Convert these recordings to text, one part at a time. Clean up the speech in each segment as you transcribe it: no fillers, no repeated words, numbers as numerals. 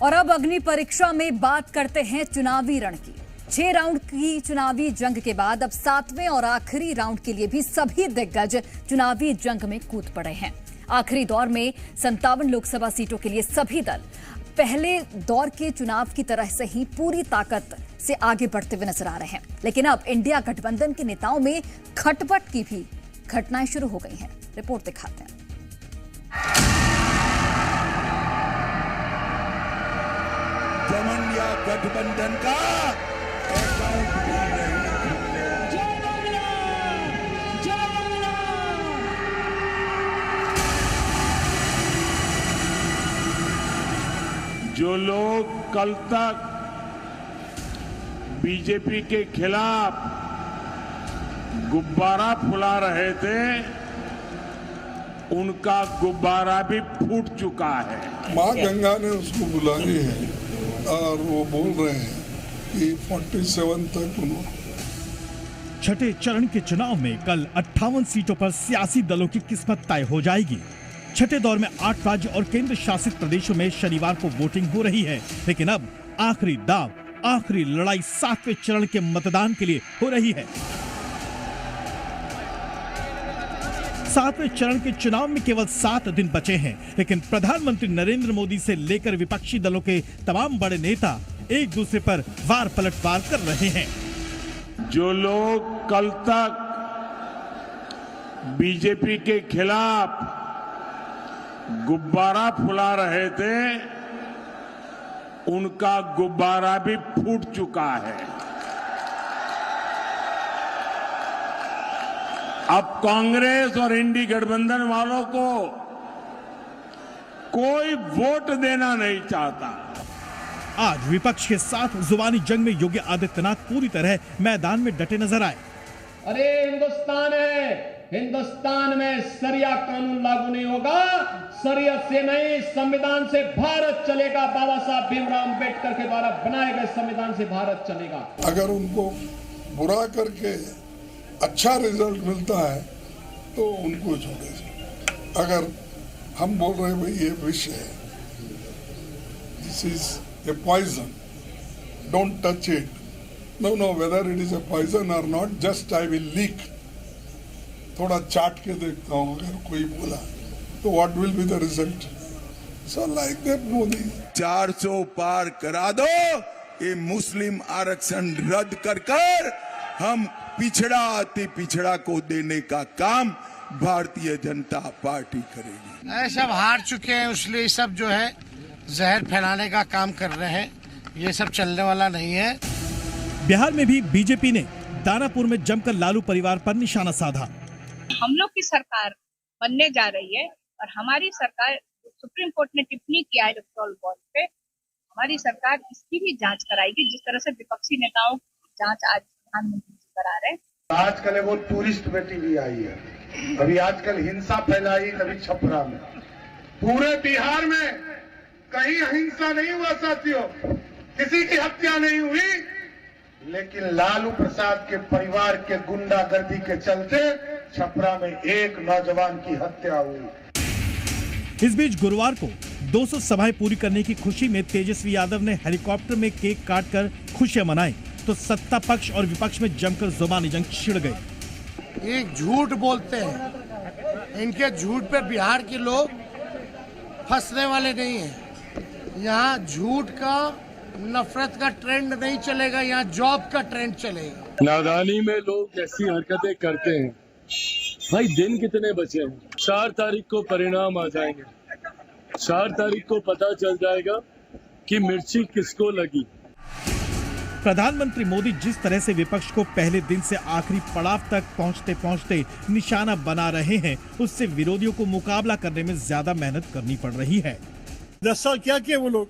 और अब अग्नि परीक्षा में बात करते हैं चुनावी रण की। 6 राउंड की चुनावी जंग के बाद अब 7वें और आखिरी राउंड के लिए भी सभी दिग्गज चुनावी जंग में कूद पड़े हैं। आखिरी दौर में 57 लोकसभा सीटों के लिए सभी दल पहले दौर के चुनाव की तरह से ही पूरी ताकत से आगे बढ़ते हुए नजर आ रहे हैं। लेकिन अब इंडिया गठबंधन के नेताओं में खटपट की भी घटनाएं शुरू हो गई हैं। रिपोर्ट दिखाते हैं। इंडिया गठबंधन का अकाउंट भी नहीं खुलने। जय बांग्ला, जय बांग्ला। जो लोग कल तक बीजेपी के खिलाफ गुब्बारा फुला रहे थे, उनका गुब्बारा भी फूट चुका है। मां गंगा ने उसको बुलाई है और वो बोल रहे हैं कि 47 तक उन्होंने। छठे चरण के चुनाव में कल 58 सीटों पर सियासी दलों की किस्मत तय हो जाएगी। छठे दौर में 8 राज्य और केंद्र शासित प्रदेशों में शनिवार को वोटिंग हो रही है। लेकिन अब आखिरी दाव, आखिरी लड़ाई 7वें चरण के मतदान के लिए हो रही है। 7वें चरण के चुनाव में केवल 7 दिन बचे हैं, लेकिन प्रधानमंत्री नरेंद्र मोदी से लेकर विपक्षी दलों के तमाम बड़े नेता एक दूसरे पर वार पलटवार कर रहे हैं। जो लोग कल तक बीजेपी के खिलाफ गुब्बारा फुला रहे थे, उनका गुब्बारा भी फूट चुका है। अब कांग्रेस और इंडी गठबंधन वालों को कोई वोट देना नहीं चाहता। आज विपक्ष के साथ जुबानी जंग में योगी आदित्यनाथ पूरी तरह मैदान में डटे नजर आए। अरे हिंदुस्तान है, हिंदुस्तान में शरिया कानून लागू नहीं होगा। शरीयत से नहीं, संविधान से भारत चलेगा। बाबा साहब भीमराव अंबेडकर के द्वारा बनाए गए संविधान से भारत चलेगा। अगर उनको बुरा करके अच्छा रिजल्ट मिलता है तो उनको छोड़े। अगर हम बोल रहे हैं भाई ये विष है, this is a poison, don't touch it. No no, whether it is a poison और not, just I will lick. थोड़ा चाट के देखता हूँ, अगर कोई बोला तो what will be the result. So like that Modi 400 पार करा दो, ये मुस्लिम आरक्षण रद्द कर हम पिछड़ा अति पिछड़ा को देने का काम भारतीय जनता पार्टी करेगी। सब हार चुके हैं, इसलिए सब जो है जहर फैलाने का काम कर रहे हैं। ये सब चलने वाला नहीं है। बिहार में भी बीजेपी ने दानापुर में जमकर लालू परिवार पर निशाना साधा। हम लोग की सरकार बनने जा रही है और हमारी सरकार, सुप्रीम कोर्ट ने टिप्पणी किया है इलेक्टोरल बॉन्ड पे, हमारी सरकार इसकी भी जांच कराएगी, जिस तरह से विपक्षी नेताओं की जांच आज प्रधानमंत्री जी करा रहे हैं। आजकल वो टूरिस्ट बेटी भी आई है, कभी आजकल हिंसा फैलाई, कभी छपरा में। पूरे बिहार में कहीं हिंसा नहीं हुआ साथियों, किसी की हत्या नहीं हुई, लेकिन लालू प्रसाद के परिवार के गुंडागर्दी के चलते छपरा में एक नौजवान की हत्या हुई। इस बीच गुरुवार को 200 सभाएं पूरी करने की खुशी में तेजस्वी यादव ने हेलीकॉप्टर में केक काटकर खुशियां मनाई, तो सत्ता पक्ष और विपक्ष में जमकर जुबानी जंग छिड़ गई। एक झूठ बोलते हैं, इनके झूठ पे बिहार के लोग फंसने वाले नहीं हैं। यहाँ झूठ का, नफरत का ट्रेंड नहीं चलेगा, यहाँ जॉब का ट्रेंड चलेगा। नादानी में लोग ऐसी हरकतें करते हैं। भाई दिन कितने बचे हैं? 4 तारीख को परिणाम आ जाएंगे। 4 तारीख को पता चल जाएगा कि मिर्ची किसको लगी। प्रधानमंत्री मोदी जिस तरह से विपक्ष को पहले दिन से आखिरी पड़ाव तक पहुंचते पहुंचते निशाना बना रहे हैं, उससे विरोधियों को मुकाबला करने में ज्यादा मेहनत करनी पड़ रही है। 10 साल क्या किए वो लोग?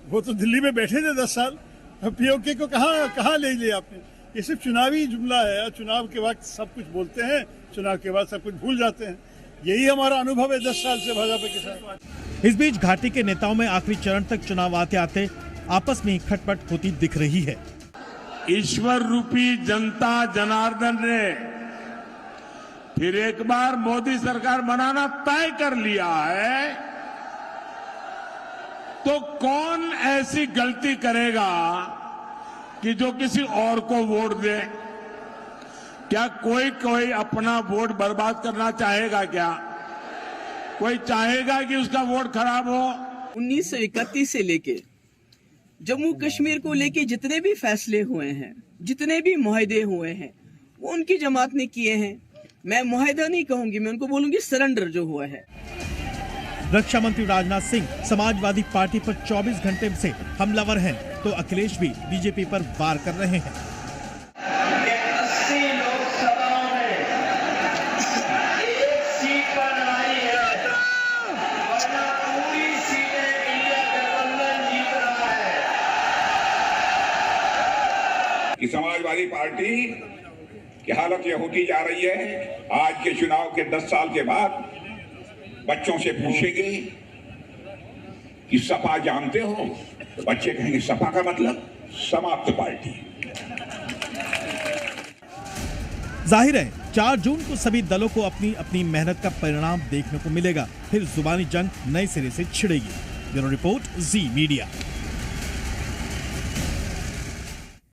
वो तो दिल्ली में बैठे थे 10 साल। अब पीओके को कहाँ ले लिया आपने? ये सिर्फ चुनावी जुमला है। चुनाव के वक्त सब कुछ बोलते हैं, चुनाव के बाद सब कुछ भूल जाते हैं। यही हमारा अनुभव है 10 साल से भाजपा के साथ। इस बीच घाटी के नेताओं में आखिरी चरण तक चुनाव आते आते आपस में ही खटपट होती दिख रही है। ईश्वर रूपी जनता जनार्दन ने फिर एक बार मोदी सरकार बनाना तय कर लिया है। तो कौन ऐसी गलती करेगा कि जो किसी और को वोट दे? क्या कोई अपना वोट बर्बाद करना चाहेगा? क्या कोई चाहेगा कि उसका वोट खराब हो? 1931 से लेके जम्मू कश्मीर को लेके जितने भी फैसले हुए हैं, जितने भी मुआहदे हुए हैं, वो उनकी जमात ने किए हैं। मैं मुआहदा नहीं कहूंगी, मैं उनको बोलूंगी सरेंडर जो हुआ है। रक्षा मंत्री राजनाथ सिंह समाजवादी पार्टी पर 24 घंटे से हमलावर हैं, तो अखिलेश भी बीजेपी पर वार कर रहे हैं। कि समाजवादी पार्टी की हालत यह होती जा रही है, आज के चुनाव के 10 साल के बाद बच्चों से पूछेंगे कि सपा जानते हो, तो बच्चे कहेंगे सपा का मतलब समाप्त पार्टी। जाहिर है 4 जून को सभी दलों को अपनी अपनी मेहनत का परिणाम देखने को मिलेगा। फिर जुबानी जंग नए सिरे से छिड़ेगी। ब्यूरो रिपोर्ट, जी मीडिया।